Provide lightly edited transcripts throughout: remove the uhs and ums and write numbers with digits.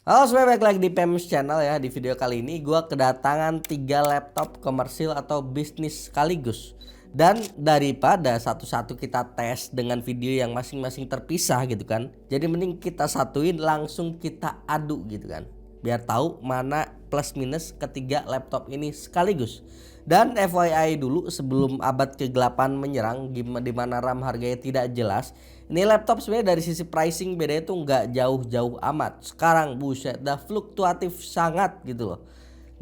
Halo semuanya, balik lagi di PEMS Channel ya. Di video kali ini gue kedatangan 3 laptop komersil atau bisnis sekaligus. Dan daripada satu-satu kita tes dengan video yang masing-masing terpisah gitu kan, jadi mending kita satuin langsung kita adu gitu kan, biar tahu mana plus minus ketiga laptop ini sekaligus. Dan FYI dulu, sebelum abad kegelapan menyerang di mana RAM harganya tidak jelas, ini laptop sebenarnya dari sisi pricing bedanya tuh nggak jauh-jauh amat. Sekarang buset dah fluktuatif sangat gitu loh.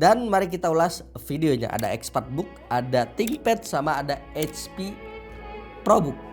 Dan mari kita ulas videonya. Ada ExpertBook, ada ThinkPad, sama ada HP ProBook.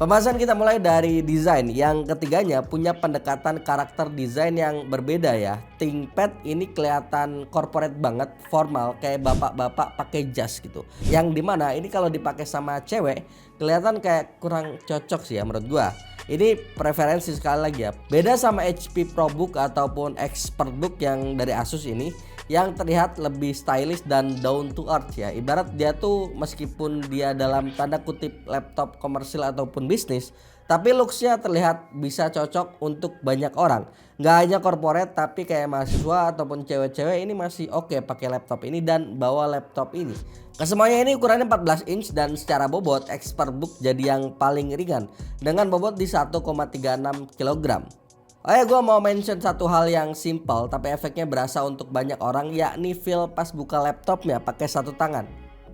Pembahasan kita mulai dari desain. Yang ketiganya punya pendekatan karakter desain yang berbeda ya. ThinkPad ini kelihatan corporate banget, formal, kayak bapak-bapak pakai jas gitu. Yang dimana ini kalau dipakai sama cewek kelihatan kayak kurang cocok sih ya menurut gua. Ini preferensi sekali lagi ya. Beda sama HP ProBook ataupun ExpertBook yang dari Asus ini, yang terlihat lebih stylish dan down to earth ya. Ibarat dia tuh meskipun dia dalam tanda kutip laptop komersil ataupun bisnis, tapi looksnya terlihat bisa cocok untuk banyak orang. Nggak hanya corporate, tapi kayak mahasiswa ataupun cewek-cewek ini masih oke pakai laptop ini dan bawa laptop ini. Kesemuanya ini ukurannya 14 inch dan secara bobot ExpertBook jadi yang paling ringan dengan bobot di 1,36 kg. Oh ya, gue mau mention satu hal yang simple tapi efeknya berasa untuk banyak orang, yakni feel pas buka laptopnya pakai satu tangan.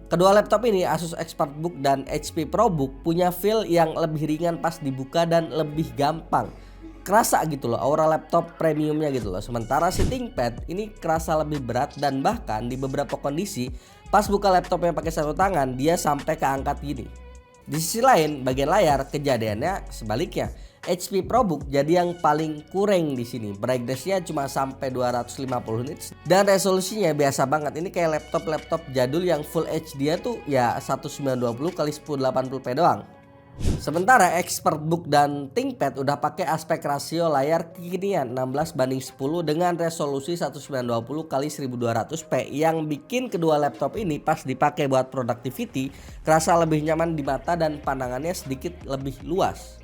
Kedua laptop ini, Asus ExpertBook dan HP ProBook, punya feel yang lebih ringan pas dibuka dan lebih gampang. Kerasa gitu loh aura laptop premiumnya gitu loh. Sementara si ThinkPad ini kerasa lebih berat dan bahkan di beberapa kondisi pas buka laptopnya pakai satu tangan dia sampai keangkat gini. Di sisi lain, bagian layar kejadiannya sebaliknya. HP ProBook jadi yang paling kurang di sini. Brightness-nya cuma sampai 250 nits dan resolusinya biasa banget. Ini kayak laptop-laptop jadul yang full HD tuh ya 1920 x 1080p doang. Sementara ExpertBook dan ThinkPad udah pakai aspek rasio layar kekinian 16:10 dengan resolusi 1920 x 1200p yang bikin kedua laptop ini pas dipakai buat productivity kerasa lebih nyaman di mata dan pandangannya sedikit lebih luas.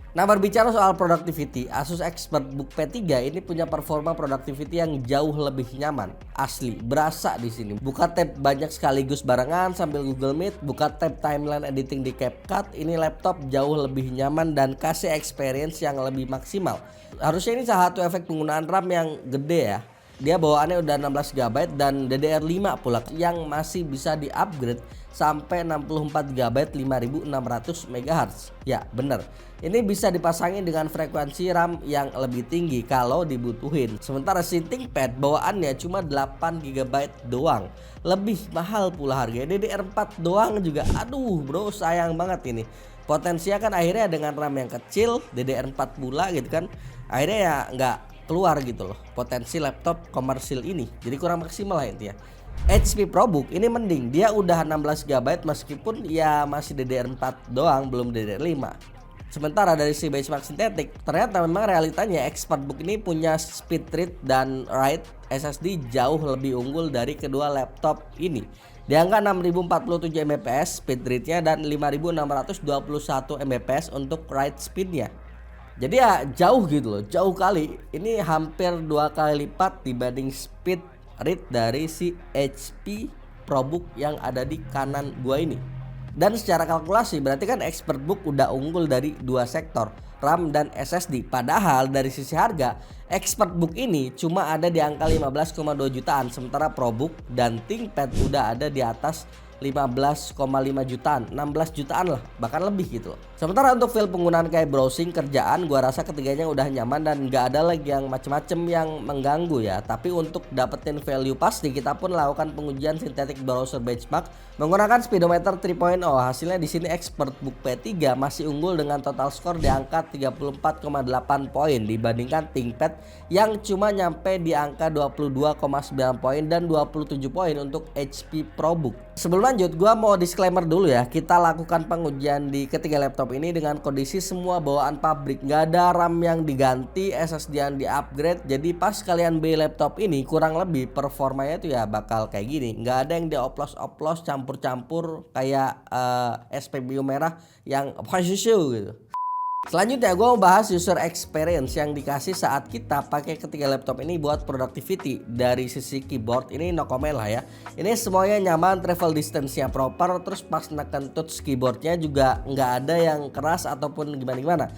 Nah, berbicara soal productivity, Asus ExpertBook P3 ini punya performa productivity yang jauh lebih nyaman. Asli, berasa di sini. Buka tab banyak sekaligus barengan sambil Google Meet, buka tab timeline editing di CapCut, ini laptop jauh lebih nyaman dan kasih experience yang lebih maksimal. Harusnya ini salah satu efek penggunaan RAM yang gede ya. Dia bawaannya udah 16 GB dan DDR5 pula yang masih bisa di-upgrade sampai 64 GB 5600 MHz. Ya, bener. Ini bisa dipasangin dengan frekuensi RAM yang lebih tinggi kalau dibutuhin. Sementara si ThinkPad bawaannya cuma 8 GB doang. Lebih mahal pula harganya. DDR4 doang juga. Aduh, bro, sayang banget ini. Potensinya kan akhirnya dengan RAM yang kecil, DDR4 pula gitu kan. Akhirnya ya nggak keluar gitu loh potensi laptop komersil ini, jadi kurang maksimal lah intinya. HP ProBook ini mending, dia udah 16 GB meskipun ya masih DDR4 doang, belum DDR5. Sementara dari si benchmark sintetik, ternyata memang realitanya ExpertBook ini punya speed read dan write SSD jauh lebih unggul dari kedua laptop ini. Di angka 6047 Mbps speed readnya dan 5621 Mbps untuk write speednya. Jadi ya jauh gitu loh, jauh kali. Ini hampir 2 kali lipat dibanding speed read dari si HP ProBook yang ada di kanan gua ini. Dan secara kalkulasi berarti kan ExpertBook udah unggul dari dua sektor, RAM dan SSD. Padahal dari sisi harga, ExpertBook ini cuma ada di angka 15,2 jutaan, sementara ProBook dan ThinkPad udah ada di atas 15,5 jutaan, 16 jutaan lah, bahkan lebih gitu loh. Sementara untuk feel penggunaan kayak browsing kerjaan, gua rasa ketiganya udah nyaman dan nggak ada lagi yang macem-macem yang mengganggu ya. Tapi untuk dapetin value pasti, kita pun lakukan pengujian synthetic browser benchmark menggunakan speedometer 3.0. Hasilnya di sini ExpertBook P3 masih unggul dengan total skor di angka 34,8 poin dibandingkan ThinkPad yang cuma nyampe di angka 22,9 poin dan 27 poin untuk HP ProBook. Sebelum lanjut, gua mau disclaimer dulu ya. Kita lakukan pengujian di ketiga laptop ini dengan kondisi semua bawaan pabrik, nggak ada RAM yang diganti, SSD yang di-upgrade. Jadi pas kalian beli laptop ini, kurang lebih performanya tuh ya bakal kayak gini. Nggak ada yang dioplos-oplos, campur-campur kayak SPBU merah yang gitu. Selanjutnya gue mau bahas user experience yang dikasih saat kita pakai ketiga laptop ini buat productivity. Dari sisi keyboard ini no comment lah ya. Ini semuanya nyaman, travel distance-nya proper, terus pas neken touch keyboardnya juga nggak ada yang keras ataupun gimana-gimana.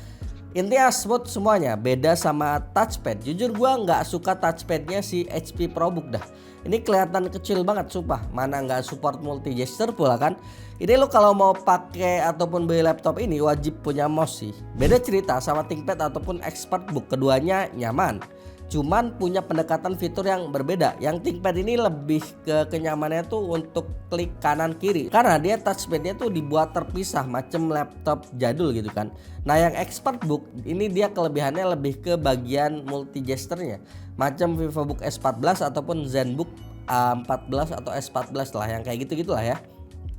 Intinya smooth semuanya, beda sama touchpad. Jujur gue nggak suka touchpadnya si HP ProBook dah. Ini kelihatan kecil banget sumpah, mana nggak support multi gesture pula kan. Ini lo kalau mau pakai ataupun beli laptop ini wajib punya mouse sih. Beda cerita sama ThinkPad ataupun ExpertBook, keduanya nyaman. Cuman punya pendekatan fitur yang berbeda. Yang ThinkPad ini lebih ke kenyamanannya tuh untuk klik kanan kiri, karena dia touchpadnya tuh dibuat terpisah macam laptop jadul gitu kan. Nah yang ExpertBook ini dia kelebihannya lebih ke bagian multi gesture-nya, macam VivoBook S14 ataupun ZenBook A14 atau S14 lah, yang kayak gitu-gitu lah ya.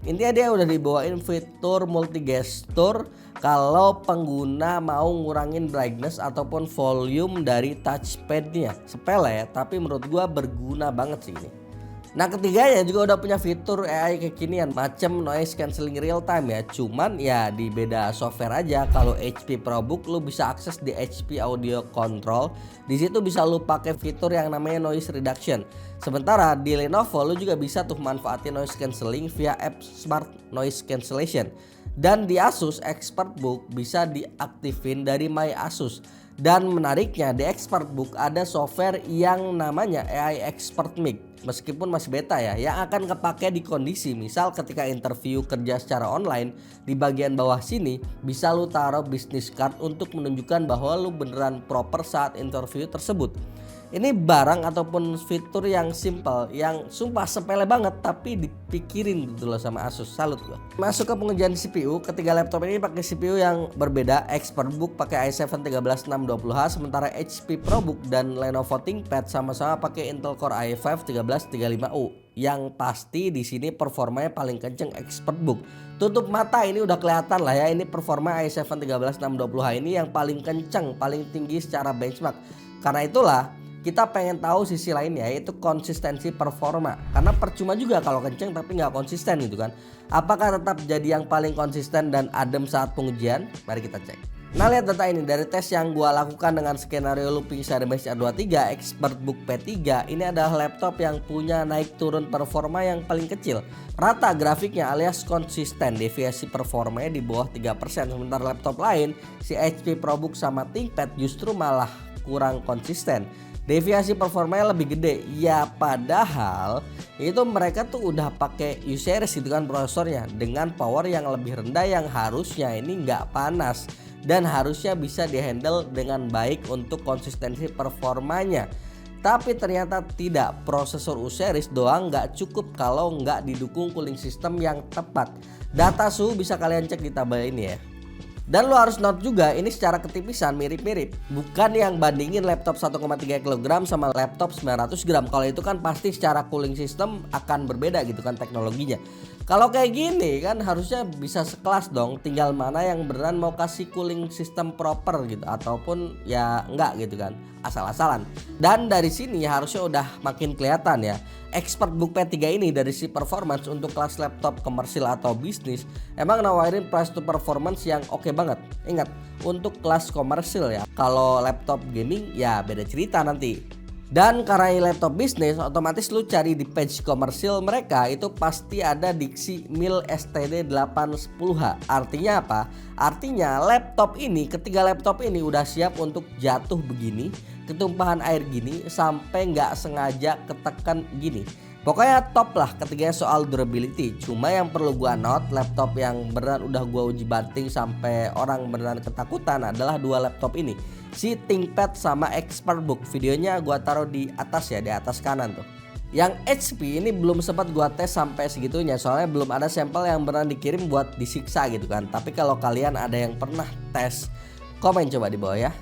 Intinya dia udah dibawain fitur multi gesture kalau pengguna mau ngurangin brightness ataupun volume dari touchpadnya. Sepele ya, tapi menurut gua berguna banget sih ini. Nah ketiganya juga udah punya fitur AI kekinian macam noise cancelling real time ya. Cuman ya di beda software aja. Kalau HP ProBook lu bisa akses di HP Audio Control. Di situ bisa lu pakai fitur yang namanya noise reduction. Sementara di Lenovo lu juga bisa tuh manfaatin noise cancelling via app Smart Noise Cancellation. Dan di Asus ExpertBook bisa diaktifin dari My Asus. Dan menariknya di ExpertBook ada software yang namanya AI Expert Mic. Meskipun masih beta ya, yang akan kepake di kondisi misal ketika interview kerja secara online, di bagian bawah sini bisa lu taruh business card untuk menunjukkan bahwa lu beneran proper saat interview tersebut. Ini barang ataupun fitur yang simple, yang sumpah sepele banget tapi dipikirin gitu loh sama Asus, salut gua. Masuk ke pengujian CPU, ketiga laptop ini pakai CPU yang berbeda. ExpertBook pakai i7-13620H, sementara HP ProBook dan Lenovo ThinkPad sama-sama pakai Intel Core i5-1335U. Yang pasti di sini performanya paling kenceng ExpertBook. Tutup mata ini udah kelihatan lah ya, ini performa i7-13620H ini yang paling kenceng, paling tinggi secara benchmark. Karena itulah kita pengen tahu sisi lainnya, yaitu konsistensi performa. Karena percuma juga kalau kenceng tapi nggak konsisten gitu kan. Apakah tetap jadi yang paling konsisten dan adem saat pengujian? Mari kita cek. Nah lihat data ini dari tes yang gua lakukan dengan skenario looping Cinebench R23 ExpertBook P3. Ini adalah laptop yang punya naik turun performa yang paling kecil. Rata grafiknya alias konsisten, deviasi performanya di bawah 3%. Sementara laptop lain si HP ProBook sama ThinkPad justru malah kurang konsisten. Deviasi performanya lebih gede ya, padahal itu mereka tuh udah pakai U-series gitu kan prosesornya dengan power yang lebih rendah yang harusnya ini nggak panas dan harusnya bisa dihandle dengan baik untuk konsistensi performanya. Tapi ternyata tidak, prosesor U-series doang nggak cukup kalau nggak didukung cooling system yang tepat. Data suhu bisa kalian cek di tabel ini ya. Dan lo harus note juga ini secara ketipisan mirip-mirip. Bukan yang bandingin laptop 1,3 kg sama laptop 900 gram. Kalau itu kan pasti secara cooling system akan berbeda gitu kan teknologinya. Kalau kayak gini kan harusnya bisa sekelas dong. Tinggal mana yang beneran mau kasih cooling system proper gitu, ataupun ya enggak gitu kan, asal-asalan. Dan dari sini harusnya udah makin kelihatan ya, ExpertBook P3 ini dari si performance untuk kelas laptop komersil atau bisnis emang nawarin price to performance yang oke banget. Ingat, untuk kelas komersil ya. Kalau laptop gaming ya beda cerita nanti. Dan karena ini laptop bisnis, otomatis lu cari di page komersil mereka itu pasti ada diksi MIL STD 810H. Artinya apa? Artinya laptop ini, ketiga laptop ini udah siap untuk jatuh begini, ketumpahan air gini, sampai nggak sengaja ketekan gini. Pokoknya top lah ketiganya soal durability. Cuma yang perlu gua note, laptop yang beneran udah gua uji banting sampai orang beneran ketakutan adalah dua laptop ini, si ThinkPad sama ExpertBook. Videonya gua taruh di atas ya, di atas kanan tuh. Yang HP ini belum sempat gua tes sampai segitunya, soalnya belum ada sampel yang beneran dikirim buat disiksa gitu kan. Tapi kalau kalian ada yang pernah tes, komen coba di bawah ya.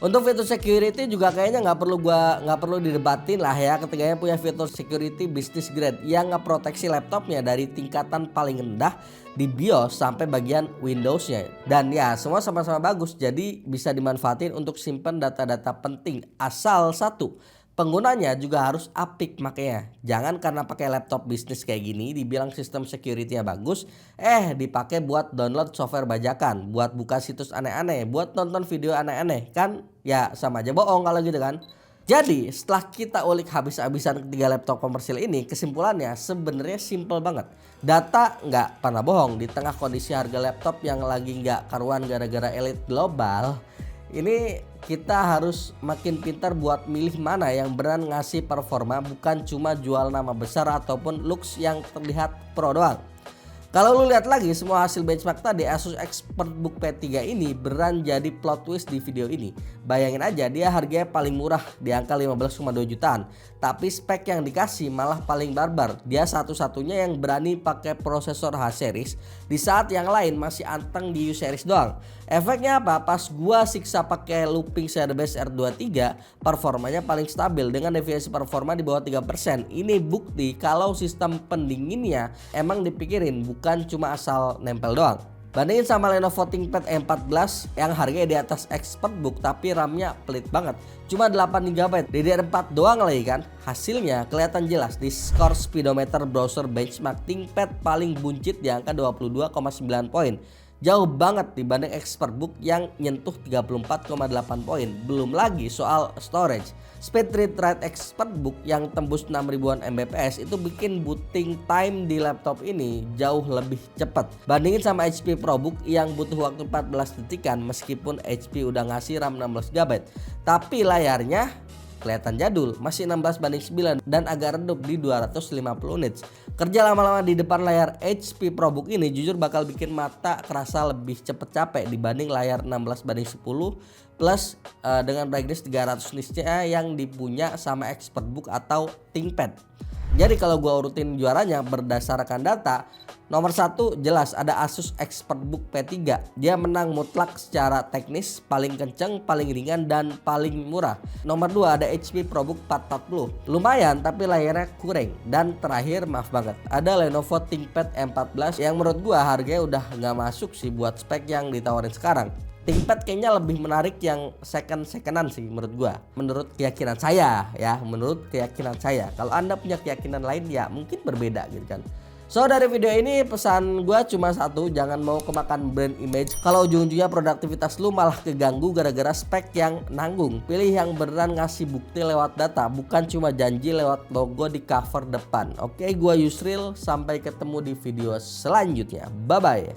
Untuk fitur security juga kayaknya nggak perlu didebatin lah ya. Ketiganya punya fitur security business grade yang ngeproteksi laptopnya dari tingkatan paling rendah di BIOS sampai bagian Windowsnya. Dan ya semua sama-sama bagus, jadi bisa dimanfaatin untuk simpan data-data penting. Asal satu, penggunanya juga harus apik makanya. Jangan karena pakai laptop bisnis kayak gini dibilang sistem security-nya bagus, dipakai buat download software bajakan, buat buka situs aneh-aneh, buat nonton video aneh-aneh. Kan ya sama aja bohong kalau gitu kan. Jadi setelah kita ulik habis-habisan ketiga laptop komersil ini, kesimpulannya sebenarnya simple banget. Data nggak pernah bohong. Di tengah kondisi harga laptop yang lagi nggak karuan gara-gara elite global, ini kita harus makin pintar buat milih mana yang beneran ngasih performa, bukan cuma jual nama besar ataupun looks yang terlihat pro doang. Kalau lu lihat lagi semua hasil benchmark tadi, Asus ExpertBook P3 ini beneran jadi plot twist di video ini. Bayangin aja, dia harganya paling murah di angka 15,2 jutaan, tapi spek yang dikasih malah paling barbar. Dia satu-satunya yang berani pakai prosesor H-series di saat yang lain masih anteng di U-series doang. Efeknya apa? Pas gua siksa pakai looping Cerebase R23, performanya paling stabil dengan deviasi performa di bawah 3%. Ini bukti kalau sistem pendinginnya emang dipikirin, bukan cuma asal nempel doang. Bandingin sama Lenovo ThinkPad E14 yang harganya di atas ExpertBook tapi RAM-nya pelit banget, cuma 8GB, DDR4 doang lagi kan. Hasilnya kelihatan jelas di skor speedometer browser benchmark, ThinkPad paling buncit di angka 22,9 poin. Jauh banget dibanding ExpertBook yang nyentuh 34,8 poin. Belum lagi soal storage. Speed read write ExpertBook yang tembus 6000-an Mbps itu bikin booting time di laptop ini jauh lebih cepat. Bandingin sama HP ProBook yang butuh waktu 14 detikan meskipun HP udah ngasih RAM 16GB. Tapi layarnya kelihatan jadul, masih 16:9 dan agak redup di 250 nits. Kerja lama-lama di depan layar HP ProBook ini jujur bakal bikin mata kerasa lebih cepet capek dibanding layar 16:10 plus dengan brightness 300 nitsnya yang dipunya sama ExpertBook atau ThinkPad. Jadi kalau gua urutin juaranya berdasarkan data, nomor 1 jelas ada Asus ExpertBook P3. Dia menang mutlak secara teknis, paling kenceng, paling ringan dan paling murah. Nomor 2 ada HP ProBook 440. Lumayan tapi layarnya kurang. Dan terakhir maaf banget, ada Lenovo ThinkPad M14 yang menurut gua harganya udah nggak masuk sih buat spek yang ditawarin sekarang. ThinkPad kayaknya lebih menarik yang secondan sih menurut gua. Menurut keyakinan saya ya, menurut keyakinan saya. Kalau Anda punya keyakinan lain ya mungkin berbeda gitu kan. So dari video ini pesan gua cuma satu, jangan mau kemakan brand image. Kalau ujung-ujungnya produktivitas lu malah keganggu gara-gara spek yang nanggung. Pilih yang beneran ngasih bukti lewat data, bukan cuma janji lewat logo di cover depan. Oke, gua Yusril, sampai ketemu di video selanjutnya. Bye bye.